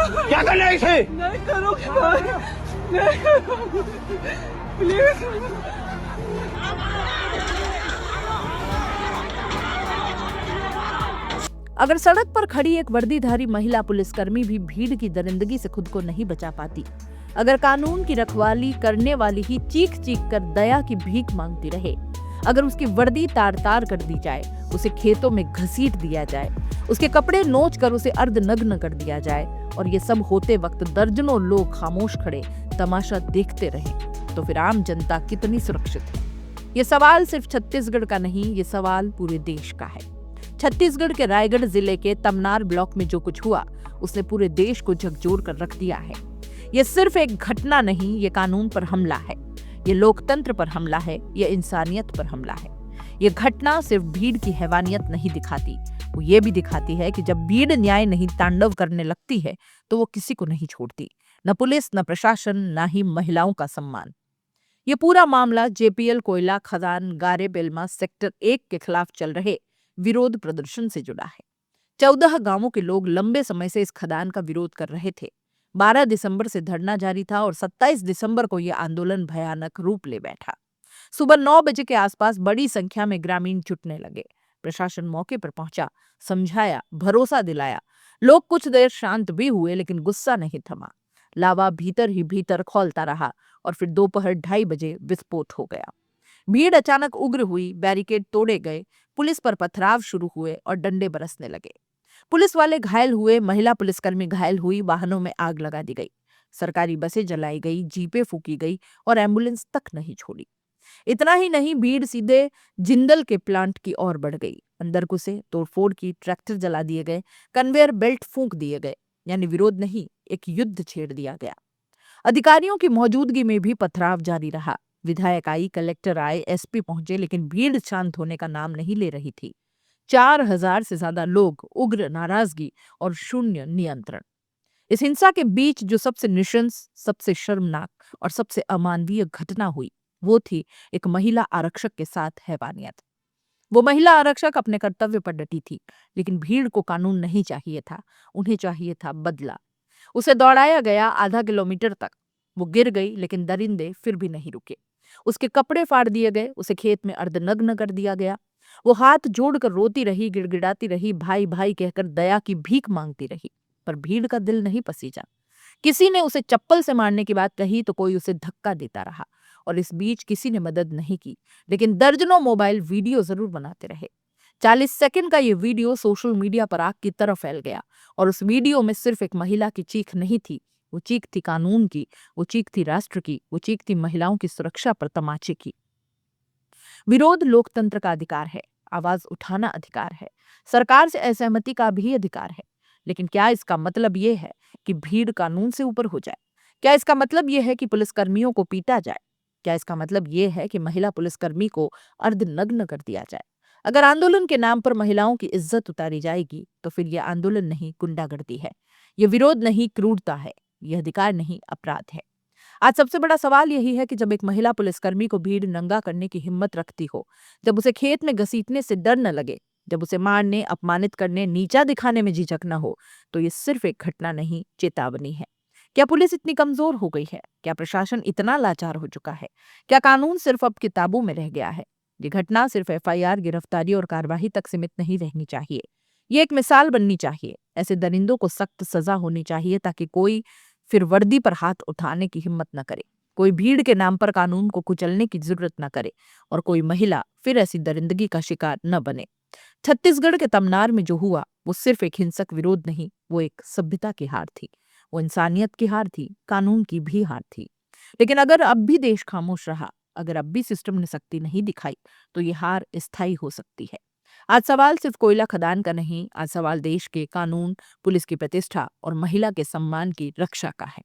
क्या करना है इसे? नहीं करोगे भाई, नहीं करोगे प्लीज। अगर सड़क पर खड़ी एक वर्दीधारी महिला पुलिसकर्मी भी भीड़ की दरिंदगी से खुद को नहीं बचा पाती, अगर कानून की रखवाली करने वाली ही चीख चीख कर दया की भीख मांगती रहे, अगर उसकी वर्दी तार तार कर दी जाए, उसे खेतों में घसीट दिया जाए, उसके कपड़े नोच कर उसे अर्धनग्न कर दिया जाए और ये सब होते वक्त दर्जनों लोग खामोश खड़े तमाशा देखते रहें, तो फिर आम जनता कितनी सुरक्षित है? ये सवाल सिर्फ छत्तीसगढ़ का नहीं, ये सवाल पूरे देश का है। छत्तीसगढ़ के रायगढ़ जिले के तमनार ब्लॉक में जो कुछ हुआ, उसने पूरे देश को झकझोर कर रख दिया है। ये सिर्फ एक घटना नहीं, ये कानून पर हमला है, ये लोकतंत्र पर हमला है, ये इंसानियत पर हमला है। ये घटना सिर्फ भीड़ की हैवानियत नहीं दिखाती, वो ये भी दिखाती है कि जब भीड़ न्याय नहीं तांडव करने लगती है तो वो किसी को नहीं छोड़ती, न पुलिस, न प्रशासन, न ही महिलाओं का सम्मान। ये पूरा मामला जेपीएल कोयला खदान गारे बेलमा सेक्टर 1 के खिलाफ चल रहे विरोध प्रदर्शन से जुड़ा है। 14 गांवों के लोग लंबे समय से इस खदान का विरोध कर रहे थे। 12 दिसंबर से धरना जारी था और 27 दिसंबर को यह आंदोलन भयानक रूप ले बैठा। सुबह 9 बजे के आसपास बड़ी संख्या में ग्रामीण जुटने लगे। प्रशासन मौके पर पहुंचा, समझाया, भरोसा दिलाया। लोग कुछ देर शांत भी हुए, लेकिन गुस्सा नहीं थमा। लावा भीतर ही भीतर खौलता रहा और फिर दोपहर 2:30 बजे विस्फोट हो गया। भीड़ अचानक उग्र हुई, बैरिकेड तोड़े गए, पुलिस पर पथराव शुरू हुए और डंडे बरसने लगे। पुलिस वाले घायल हुए, महिला पुलिसकर्मी घायल हुई, वाहनों में आग लगा दी गई, सरकारी बसें जलाई गई, जीपें फूकी गई और एम्बुलेंस तक नहीं छोड़ी। इतना ही नहीं, भीड़ सीधे जिंदल के प्लांट की ओर बढ़ गई। अंदर घुसे, तोड़फोड़ की, ट्रैक्टर जला दिए गए, कन्वेयर बेल्ट फूंक दिए गए। यानी विरोध नहीं, एक युद्ध छेड़ दिया गया। अधिकारियों की मौजूदगी में भी पथराव जारी रहा। विधायक आई, कलेक्टर आए, एसपी पहुंचे, लेकिन भीड़ शांत होने का नाम नहीं ले रही थी। 4000 से ज्यादा लोग, उग्र नाराजगी और शून्य नियंत्रण। इस हिंसा के बीच जो सबसे निशंस, सबसे शर्मनाक और सबसे अमानवीय घटना हुई, वो थी एक महिला आरक्षक के साथ हैवानियत। वो महिला आरक्षक अपने कर्तव्य पर डटी थी, लेकिन भीड़ को कानून नहीं चाहिए था, उन्हें चाहिए था बदला। उसे दौड़ाया गया आधा किलोमीटर तक। वो गिर गई, लेकिन दरिंदे फिर भी नहीं रुके। उसके कपड़े फाड़ दिए गए, उसे खेत में अर्धनग्न कर दिया गया। वो हाथ जोड़कर रोती रही, गिड़गिड़ाती रही, भाई भाई कहकर दया की भीख मांगती रही, पर भीड़ का दिल नहीं पसीजा। किसी ने उसे चप्पल से मारने की बात कही तो कोई उसे धक्का देता रहा, और इस बीच किसी ने मदद नहीं की, लेकिन दर्जनों मोबाइल वीडियो जरूर बनाते रहे। 40 सेकंड का ये वीडियो सोशल मीडिया पर आग की तरह फैल गया, और उस वीडियो में सिर्फ एक महिला की चीख नहीं थी, वो चीख थी कानून की, वो चीख थी राष्ट्र की, वो चीख थी महिलाओं की सुरक्षा पर तमाचे की। विरोध लोकतंत्र का अधिकार है, आवाज उठाना अधिकार है, सरकार से असहमति का भी अधिकार है। लेकिन क्या इसका मतलब ये है कि भीड़ कानून से ऊपर हो जाए? क्या इसका मतलब ये है कि पुलिसकर्मियों को पीटा जाए? क्या इसका मतलब ये है कि महिला पुलिसकर्मी को अर्धनग्न कर दिया जाए? अगर आंदोलन के नाम पर महिलाओं की इज्जत उतारी जाएगी, तो फिर यह आंदोलन नहीं, गुंडागर्दी है। यह विरोध नहीं, क्रूरता है। यह अधिकार नहीं, अपराध है। आज सबसे बड़ा सवाल यही है कि जब एक महिला पुलिसकर्मी को भीड़ नंगा करने की हिम्मत रखती हो, जब उसे खेत में घसीटने से डर न लगे, जब उसे मारने, अपमानित करने, नीचा दिखाने में झिझक न हो, तो ये सिर्फ एक घटना नहीं, चेतावनी है। क्या पुलिस इतनी कमजोर हो गई है? क्या प्रशासन इतना लाचार हो चुका है? क्या कानून सिर्फ अब किताबों में रह गया है? ये घटना सिर्फ एफआईआर, गिरफ्तारी और कार्रवाई तक सीमित नहीं रहनी चाहिए। ये एक मिसाल बननी चाहिए। ऐसे दरिंदों को सख्त सजा होनी चाहिए, ताकि कोई फिर वर्दी पर हाथ उठाने की हिम्मत न करे, कोई भीड़ के नाम पर कानून को कुचलने की जरूरत न करे, और कोई महिला फिर ऐसी दरिंदगी का शिकार न बने। छत्तीसगढ़ के तमनार में जो हुआ, वो सिर्फ एक हिंसक विरोध नहीं, वो एक सभ्यता की हार थी, वो इंसानियत की हार थी, कानून की भी हार थी। लेकिन अगर अब भी देश खामोश रहा, अगर अब भी सिस्टम ने सख्ती नहीं दिखाई, तो ये हार स्थायी हो सकती है। आज सवाल सिर्फ कोयला खदान का नहीं, आज सवाल देश के कानून, पुलिस की प्रतिष्ठा और महिला के सम्मान की रक्षा का है।